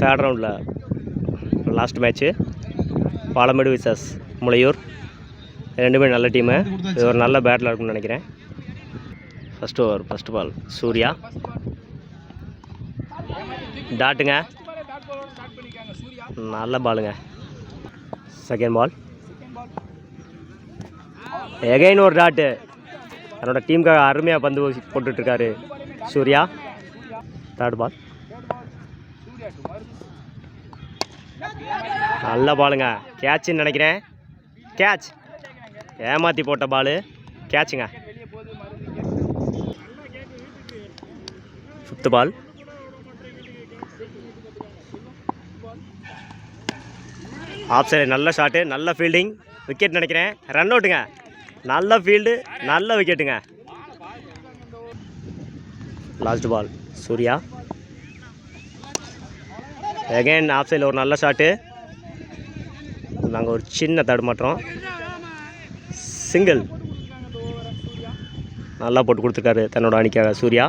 Third ரவுண்டில் last match Palamedu versus Mulaiyur. ரெண்டுமே நல்ல டீமு. இது ஒரு நல்ல பேட்டில் இருக்கும்னு நினைக்கிறேன். First over first ball Surya டாட்டுங்க, நல்ல பாலுங்க. செகண்ட் பால் எகைன் ஒரு டாட்டு. தன்னோட டீமுக்காக அருமையாக பந்து போட்டுட்ருக்காரு சூர்யா. தேர்ட் பால் நல்ல பாலுங்க, கேட்சுன்னு நினைக்கிறேன். கேட்ச், ஏமாற்றி போட்ட பாலு, கேட்சுங்க. ஃபிஃப்த் பால் ஆஃப் சைடு, நல்ல ஷாட்டு, நல்ல ஃபீல்டிங், விக்கெட் நினைக்கிறேன். ரன் அவுட்டுங்க, நல்ல ஃபீல்டு, நல்ல விக்கெட்டுங்க. Last ball Surya again off சைடில் ஒரு நல்ல ஷாட்டு. நாங்கள் ஒரு சின்ன தடுமாற்றம். சிங்கிள், நல்லா போட்டு கொடுத்துருக்காரு தன்னோட அணிக்காக சூர்யா.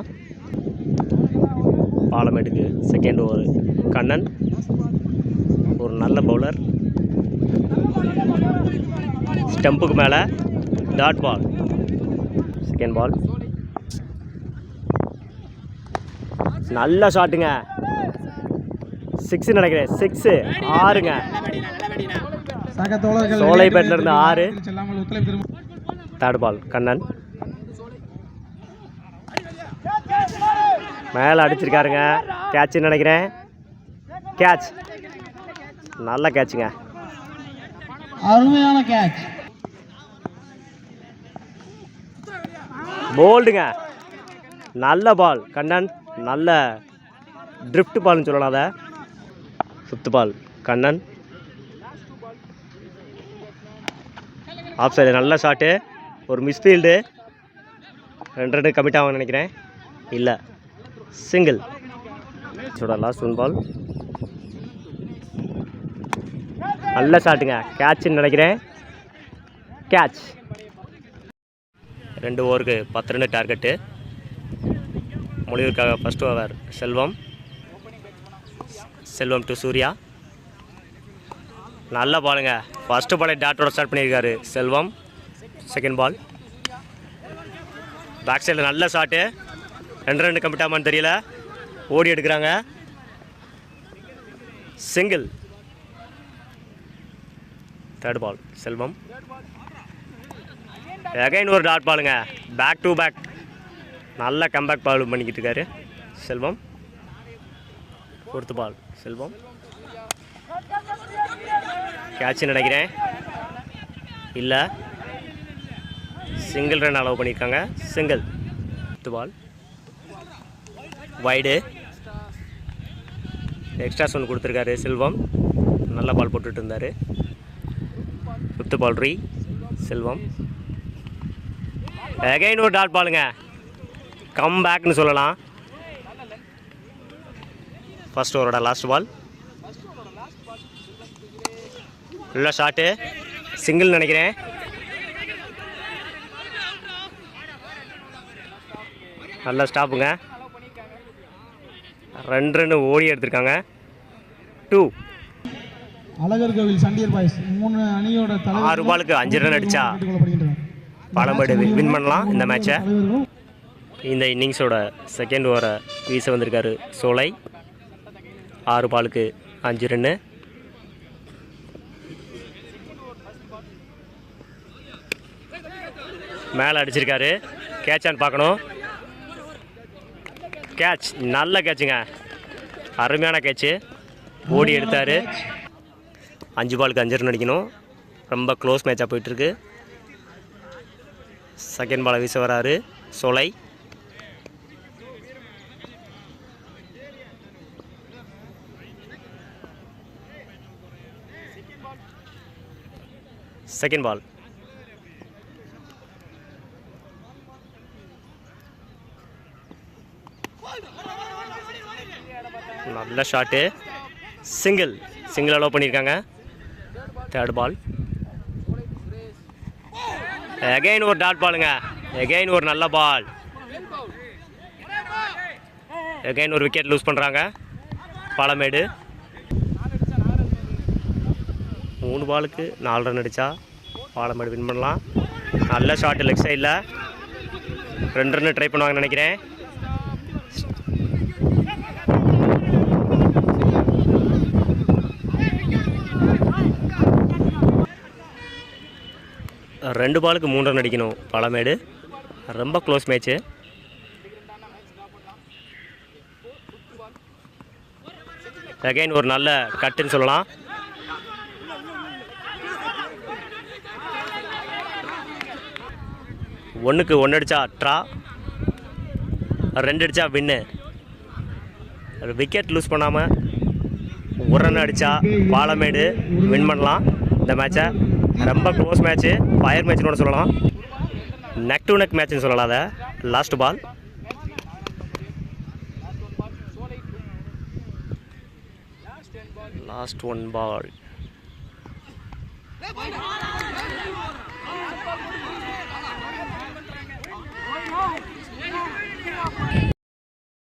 பாலமேட்டுக்கு செகண்ட் ஓவர் கண்ணன், ஒரு நல்ல பவுலர். ஸ்டம்புக்கு மேலே டாட் பால். செகண்ட் பால் நல்ல ஷாட்டுங்க, சிக்ஸ் நினைக்கிறேன். 6 6ங்க, சோலைப்பேட்டில் இருந்து 6. தேர்ட் பால் கண்ணன் மேலே அடிச்சிருக்காருங்க, கேட்சுன்னு நினைக்கிறேன். கேட்ச், நல்ல கேட்சுங்க, அருமையான கேட்ச். போல்டுங்க, நல்ல பால் கண்ணன், நல்ல ட்ரிஃப்ட் பால்னு சொல்லலாம் அதை. Fifth ball Kannan off side, நல்ல ஷாட்டு, ஒரு மிஸ்ஃபீல்டு. 2 ரன் கமிட் ஆகும்னு நினைக்கிறேன். இல்லை, சிங்கிள். லாஸ்ட் 1 பால் நல்ல ஷாட்டுங்க, கேட்சுன்னு நினைக்கிறேன். கேட்ச். 2 ஓவருக்கு 10 ரன் டார்கெட்டு. முளையூருக்காக first over Selvam to Surya. நல்ல பாலுங்க, ஃபஸ்ட்டு பாலை டாட்டோட ஸ்டார்ட் பண்ணியிருக்காரு செல்வம். செகண்ட் பால் பேக் சைடில் நல்ல ஷாட்டு. 2 ரன் கம்ப்ளீட் ஆமான்னு தெரியல, ஓடி எடுக்கிறாங்க. Single. Third ball Selvam again ஒரு டாட் பாலுங்க, பேக் டு பேக், நல்ல கம்பேக் பால் பண்ணிக்கிட்டு இருக்காரு செல்வம். ஃபோர்த் பால் செல்வம் கேட்சுன்னு நினைக்கிறேன். இல்லை, சிங்கிள் ரன் அலோவ் பண்ணியிருக்காங்க. Single. Fifth ball wide, extras ஒன்று கொடுத்துருக்காரு செல்வம், நல்ல பால் போட்டுட்டு இருந்தார். ஃபிஃப்த் பால் செல்வம் அகைன் ஒரு டாட் பாலுங்க, கம் பேக்னு சொல்லலாம். ஃபர்ஸ்ட் ஓவரோட லாஸ்ட் பால் நல்ல ஷாட்டு, சிங்கிள் நினைக்கிறேன். நல்ல ஸ்டாப்புங்க, 2 ரன் ஓடி எடுத்திருக்காங்க. 2. அழகர் கோவில் சண்டியர் பாய்ஸ் 3 அணியோட 6 பாலுக்கு 5 ரன் அடித்தா பாலமேடு வின் பண்ணலாம் இந்த மேட்சை. இந்த இன்னிங்ஸோட செகண்ட் ஓவரை வீச வந்திருக்காரு சோலை. 6 பாலுக்கு 5 ரன்னு. மேலே அடிச்சிருக்காரு, கேட்சான்னு பார்க்கணும். கேட்ச், நல்ல கேட்சுங்க, அருமையான கேட்சு, ஓடி எடுத்தார். 5 பாலுக்கு 5 ரன் அடிக்கணும். ரொம்ப க்ளோஸ் மேட்சாக போயிட்டுருக்கு. செகண்ட் பாலை வீச வராரு சோலை. செகண்ட் பால் நல்ல ஷாட்டு, சிங்கிள் அலோவ் பண்ணியிருக்காங்க. தேர்ட் பால் எகைன் ஒரு டாட் பாலுங்க, எகைன் ஒரு நல்ல பால், எகைன் ஒரு விக்கெட் லூஸ் பண்ணுறாங்க பாலமேடு. 3 பாலுக்கு 4 ரன் அடித்தா பாலமேடு வின் பண்ணலாம். நல்ல ஷாட்டு லெக் சைடில் 2 ரன்னு ட்ரை பண்ணுவாங்கன்னு நினைக்கிறேன். ரெண்டு பாலுக்கு 3 ரன் அடிக்கணும் பாலமேடு. ரொம்ப க்ளோஸ் மேட்ச்சு. அகைன் ஒரு நல்ல கட்டுன்னு சொல்லலாம். ஒன்றுக்கு 1 அடித்தா ட்ரா, 2 அடித்தா வின்னு. விக்கெட் லூஸ் பண்ணாமல் 1 ரன் அடித்தா பாலமேடு வின் பண்ணலாம் இந்த மேட்சை. ரொம்ப க்ளோஸ் மேட்ச்சு, ஃபயர் மேட்ச்னு கூட சொல்லலாம். நெக் டு நெக் மேட்ச்னு சொல்லலாம். அதை லாஸ்ட் பால் லாஸ்ட் 1 பால்